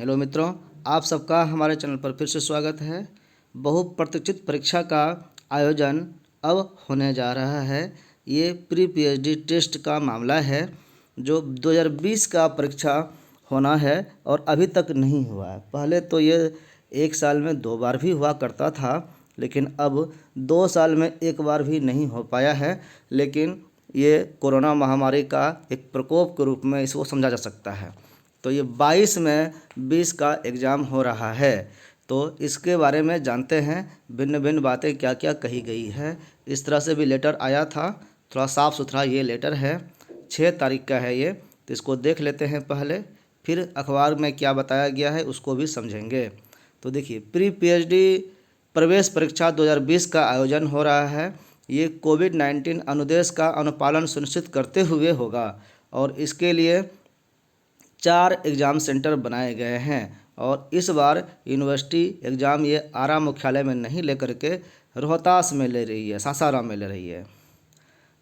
Hello मित्रों, आप सबका हमारे चैनल पर फिर से स्वागत है। बहुप्रतीक्षित परीक्षा का आयोजन अब होने जा रहा है। ये प्री पीएचडी टेस्ट का मामला है जो 2020 का परीक्षा होना है और अभी तक नहीं हुआ है। पहले तो ये एक साल में 2 बार भी हुआ करता था, लेकिन अब 2 साल में एक बार भी नहीं हो पाया है। लेकिन ये कोरोना महामारी का एक प्रकोप के रूप में इसको समझा जा सकता है। तो ये 22 में 20 का एग्ज़ाम हो रहा है। तो इसके बारे में जानते हैं, भिन्न भिन्न बातें क्या क्या कही गई है। इस तरह से भी लेटर आया था, थोड़ा साफ़ सुथरा ये लेटर है। 6 तारीख का है ये, तो इसको देख लेते हैं पहले, फिर अखबार में क्या बताया गया है उसको भी समझेंगे। तो देखिए, प्री पीएचडी प्रवेश परीक्षा 2020 का आयोजन हो रहा है। ये कोविड-19 अनुदेश का अनुपालन सुनिश्चित करते हुए होगा और इसके लिए 4 एग्ज़ाम सेंटर बनाए गए हैं। और इस बार यूनिवर्सिटी एग्ज़ाम ये आरा मुख्यालय में नहीं लेकर के रोहतास में ले रही है, सासाराम में ले रही है।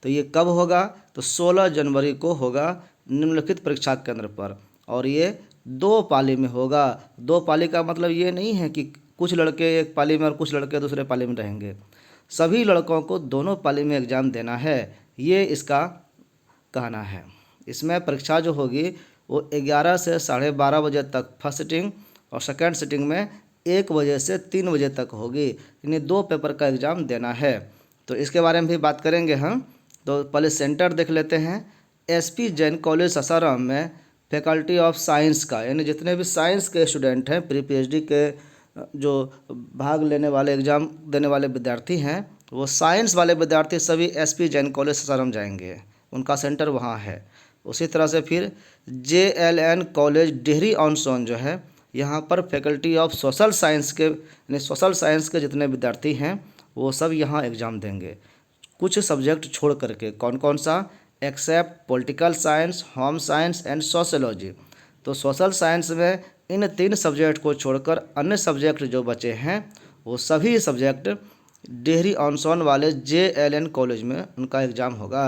तो ये कब होगा? तो 16 जनवरी को होगा निम्नलिखित परीक्षा केंद्र पर, और ये 2 पाली में होगा। 2 पाली का मतलब ये नहीं है कि कुछ लड़के एक पाली में और कुछ लड़के दूसरे पाली में रहेंगे। सभी लड़कों को दोनों पाली में एग्ज़ाम देना है, ये इसका कहना है। इसमें परीक्षा जो होगी वो 11 से 12:30 बजे तक फर्स्ट सिटिंग और सेकेंड सिटिंग में 1 बजे से 3 बजे तक होगी। यानी 2 पेपर का एग्ज़ाम देना है। तो इसके बारे में भी बात करेंगे हम। तो पहले सेंटर देख लेते हैं। एसपी जैन कॉलेज सासाराम में फैकल्टी ऑफ साइंस का, यानी जितने भी साइंस के स्टूडेंट हैं, प्री पीएचडी के जो भाग लेने वाले एग्ज़ाम देने वाले विद्यार्थी हैं, वो साइंस वाले विद्यार्थी सभी एसपी जैन कॉलेज सासाराम जाएंगे, उनका सेंटर वहाँ है। उसी तरह से फिर JLN कॉलेज डेहरी ऑन सोन जो है, यहाँ पर फैकल्टी ऑफ सोशल साइंस के, यानी सोशल साइंस के जितने विद्यार्थी हैं वो सब यहाँ एग्ज़ाम देंगे, कुछ सब्जेक्ट छोड़ करके। कौन कौन सा? Except political science, home science and sociology. तो सोशल साइंस में इन 3 सब्जेक्ट को छोड़कर अन्य सब्जेक्ट जो बचे हैं वो सभी सब्जेक्ट डेहरी ऑन सोन वाले JLN कॉलेज में उनका एग्ज़ाम होगा।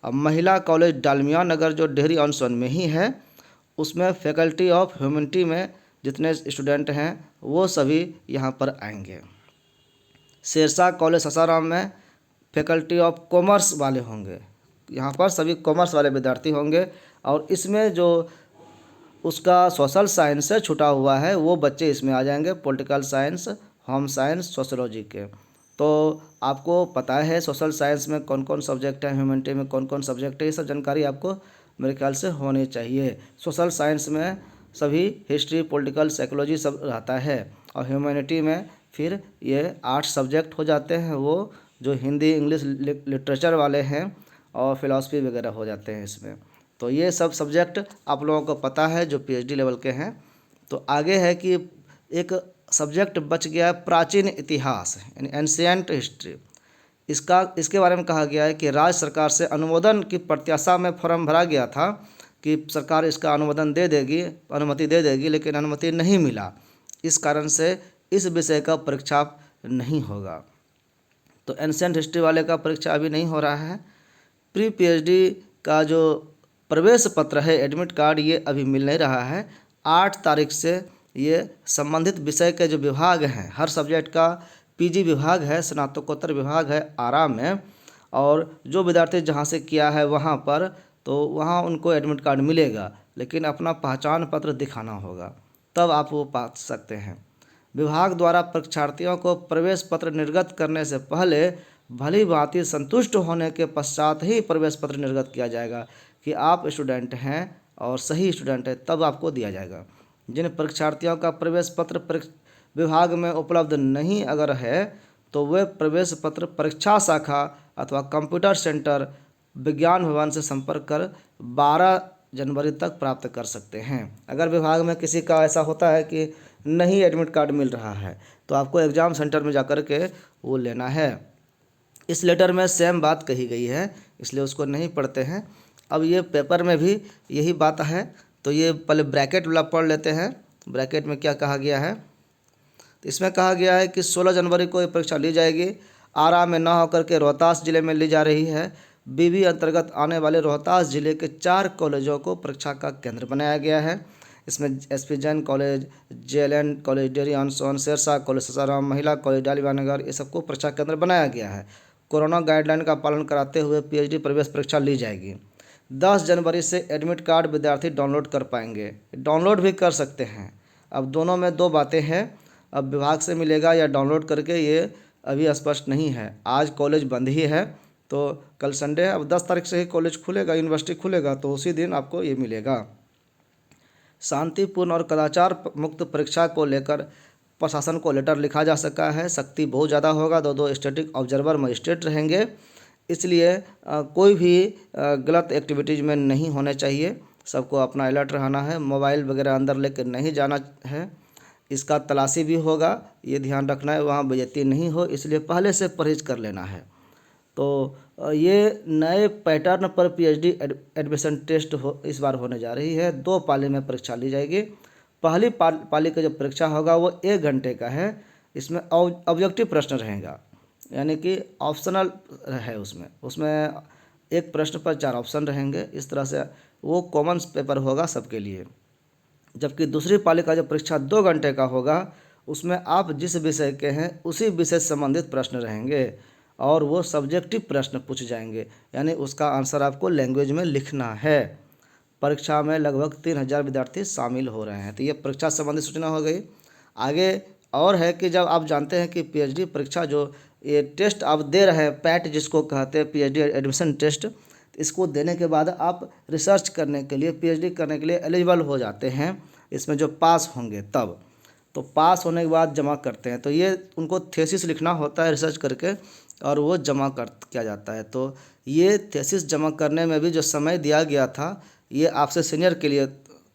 अब महिला कॉलेज डालमिया नगर जो डेहरी ऑन सोन में ही है, उसमें फैकल्टी ऑफ ह्यूमैनिटी में जितने स्टूडेंट हैं वो सभी यहाँ पर आएंगे। शेरशाह कॉलेज सासाराम में फैकल्टी ऑफ कॉमर्स वाले होंगे, यहाँ पर सभी कॉमर्स वाले विद्यार्थी होंगे। और इसमें जो उसका सोशल साइंस से छुटा हुआ है वो बच्चे इसमें आ जाएंगे, political science, home science, sociology के। तो आपको पता है सोशल साइंस में कौन कौन सब्जेक्ट है, ह्यूमैनिटी में कौन कौन सब्जेक्ट है, ये सब जानकारी आपको मेरे ख्याल से होनी चाहिए। सोशल साइंस में सभी हिस्ट्री, पॉलिटिकल, साइकोलॉजी सब रहता है, और ह्यूमैनिटी में फिर ये 8 सब्जेक्ट हो जाते हैं, वो जो हिंदी, इंग्लिश, लिटरेचर वाले हैं और फिलॉसफी वगैरह हो जाते हैं इसमें। तो ये सब सब्जेक्ट आप लोगों को पता है जो पीएचडी लेवल के हैं। तो आगे है कि एक सब्जेक्ट बच गया है प्राचीन इतिहास, यानी एंशिएंट हिस्ट्री। इसके बारे में कहा गया है कि राज्य सरकार से अनुमोदन की प्रत्याशा में फॉर्म भरा गया था कि सरकार इसका अनुमोदन दे देगी, अनुमति दे देगी, लेकिन अनुमति नहीं मिला। इस कारण से इस विषय का परीक्षा नहीं होगा। तो एंशिएंट हिस्ट्री वाले का परीक्षा अभी नहीं हो रहा है। प्री पीएचडी का जो प्रवेश पत्र है, एडमिट कार्ड, ये अभी मिल नहीं रहा है। 8 तारीख से ये संबंधित विषय के जो विभाग हैं, हर सब्जेक्ट का पीजी विभाग है, स्नातकोत्तर विभाग है आरा में, और जो विद्यार्थी जहाँ से किया है वहाँ पर, तो वहाँ उनको एडमिट कार्ड मिलेगा, लेकिन अपना पहचान पत्र दिखाना होगा, तब आप वो पा सकते हैं। विभाग द्वारा परीक्षार्थियों को प्रवेश पत्र निर्गत करने से पहले भली भांति संतुष्ट होने के पश्चात ही प्रवेश पत्र निर्गत किया जाएगा कि आप स्टूडेंट हैं और सही स्टूडेंट है, तब आपको दिया जाएगा। जिन परीक्षार्थियों का प्रवेश पत्र विभाग में उपलब्ध नहीं अगर है, तो वे प्रवेश पत्र परीक्षा शाखा अथवा कंप्यूटर सेंटर विज्ञान भवन से संपर्क कर 12 जनवरी तक प्राप्त कर सकते हैं। अगर विभाग में किसी का ऐसा होता है कि नहीं एडमिट कार्ड मिल रहा है, तो आपको एग्ज़ाम सेंटर में जाकर के वो लेना है। इस लेटर में सेम बात कही गई है, इसलिए उसको नहीं पढ़ते हैं। अब ये पेपर में भी यही बात है, तो ये पहले ब्रैकेट वाला पढ़ लेते हैं। ब्रैकेट में क्या कहा गया है? तो इसमें कहा गया है कि 16 जनवरी को ये परीक्षा ली जाएगी। आरा में न होकर के रोहतास जिले में ली जा रही है। बीबी अंतर्गत आने वाले रोहतास जिले के 4 कॉलेजों को परीक्षा का केंद्र बनाया गया है। इसमें SP Jain college, JLN college Dehri on Sone, Shershah college Sasaram, Mahila college डालीबानगर, ये सबको परीक्षा केंद्र बनाया गया है। कोरोना गाइडलाइन का पालन कराते हुए PhD प्रवेश परीक्षा ली जाएगी। 10 जनवरी से एडमिट कार्ड विद्यार्थी डाउनलोड कर पाएंगे, डाउनलोड भी कर सकते हैं। अब दोनों में दो बातें हैं, अब विभाग से मिलेगा या डाउनलोड करके, ये अभी स्पष्ट नहीं है। आज कॉलेज बंद ही है, तो कल संडे है। अब 10 तारीख से ही कॉलेज खुलेगा, यूनिवर्सिटी खुलेगा, तो उसी दिन आपको ये मिलेगा। शांतिपूर्ण और कदाचार मुक्त परीक्षा को लेकर प्रशासन को लेटर लिखा जा सका है। सख्ती बहुत ज़्यादा होगा, दो स्टैटिक ऑब्जर्वर मजिस्ट्रेट रहेंगे, इसलिए कोई भी गलत एक्टिविटीज़ में नहीं होने चाहिए। सबको अपना अलर्ट रहना है, मोबाइल वगैरह अंदर लेकर नहीं जाना है। इसका तलाशी भी होगा, ये ध्यान रखना है वहाँ बेइज्जती नहीं हो, इसलिए पहले से परहेज कर लेना है। तो ये नए पैटर्न पर PhD एडमिशन टेस्ट इस बार होने जा रही है। 2 पाली में परीक्षा ली जाएगी। पहली पाली का जो परीक्षा होगा वो 1 घंटे का है। इसमें ऑब्जेक्टिव प्रश्न रहेगा, यानी कि ऑप्शनल है। उसमें एक प्रश्न पर 4 ऑप्शन रहेंगे। इस तरह से वो कॉमन पेपर होगा सबके लिए। जबकि दूसरी पाली का जो परीक्षा 2 घंटे का होगा, उसमें आप जिस विषय के हैं उसी विषय से संबंधित प्रश्न रहेंगे और वो सब्जेक्टिव प्रश्न पूछे जाएंगे, यानी उसका आंसर आपको लैंग्वेज में लिखना है। परीक्षा में लगभग 3000 विद्यार्थी शामिल हो रहे हैं। तो ये परीक्षा संबंधी सूचना हो गई। आगे और है कि जब आप जानते हैं कि PhD परीक्षा जो ये टेस्ट आप दे रहे हैं, पैट जिसको कहते हैं PhD एडमिशन टेस्ट, इसको देने के बाद आप रिसर्च करने के लिए, PhD करने के लिए एलिजिबल हो जाते हैं। इसमें जो पास होंगे तब, तो पास होने के बाद जमा करते हैं, तो ये उनको थीसिस लिखना होता है रिसर्च करके, और वो जमा किया जाता है। तो ये थीसिस जमा करने में भी जो समय दिया गया था, ये आपसे सीनियर के लिए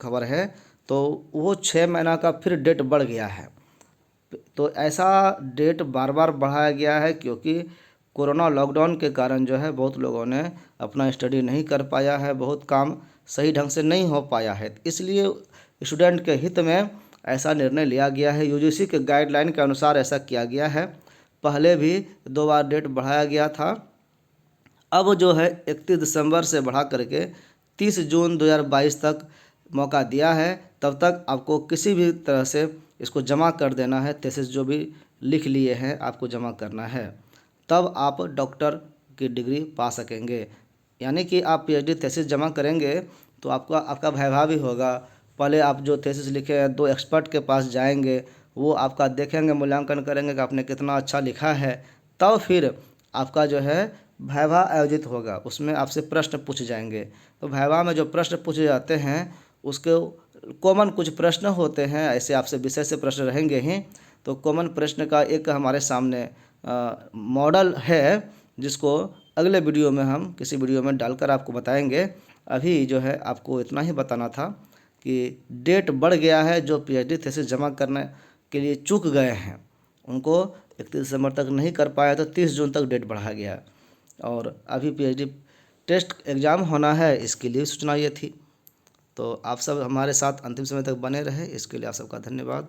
खबर है, तो वो 6 महीना का फिर डेट बढ़ गया है। तो ऐसा डेट बार बार बढ़ाया गया है क्योंकि कोरोना लॉकडाउन के कारण जो है बहुत लोगों ने अपना स्टडी नहीं कर पाया है, बहुत काम सही ढंग से नहीं हो पाया है। इसलिए स्टूडेंट के हित में ऐसा निर्णय लिया गया है। UGC के गाइडलाइन के अनुसार ऐसा किया गया है। पहले भी 2 बार डेट बढ़ाया गया था। अब जो है 31 दिसंबर से बढ़ा करके 30 जून 2022 तक मौका दिया है। तब तक आपको किसी भी तरह से इसको जमा कर देना है। थीसिस जो भी लिख लिए हैं आपको जमा करना है, तब आप डॉक्टर की डिग्री पा सकेंगे। यानी कि आप PhD थीसिस जमा करेंगे तो आपका वाइवा भी होगा। पहले आप जो थीसिस लिखे हैं 2 एक्सपर्ट के पास जाएंगे, वो आपका देखेंगे, मूल्यांकन करेंगे कि आपने कितना अच्छा लिखा है। तब फिर आपका जो है वाइवा आयोजित होगा, उसमें आपसे प्रश्न पूछे जाएंगे। तो वाइवा में जो प्रश्न पूछे जाते हैं उसके कॉमन कुछ प्रश्न होते हैं, ऐसे आपसे विषय से प्रश्न रहेंगे ही। तो कॉमन प्रश्न का एक हमारे सामने मॉडल है, जिसको अगले वीडियो में हम किसी वीडियो में डालकर आपको बताएंगे। अभी जो है आपको इतना ही बताना था कि डेट बढ़ गया है। जो PhD थीसिस जमा करने के लिए चूक गए हैं उनको 31 दिसंबर तक नहीं कर पाया, तो 30 जून तक डेट बढ़ा गया। और अभी PhD टेस्ट एग्ज़ाम होना है, इसके लिए सूचना ये थी। तो आप सब हमारे साथ अंतिम समय तक बने रहे, इसके लिए आप सबका धन्यवाद।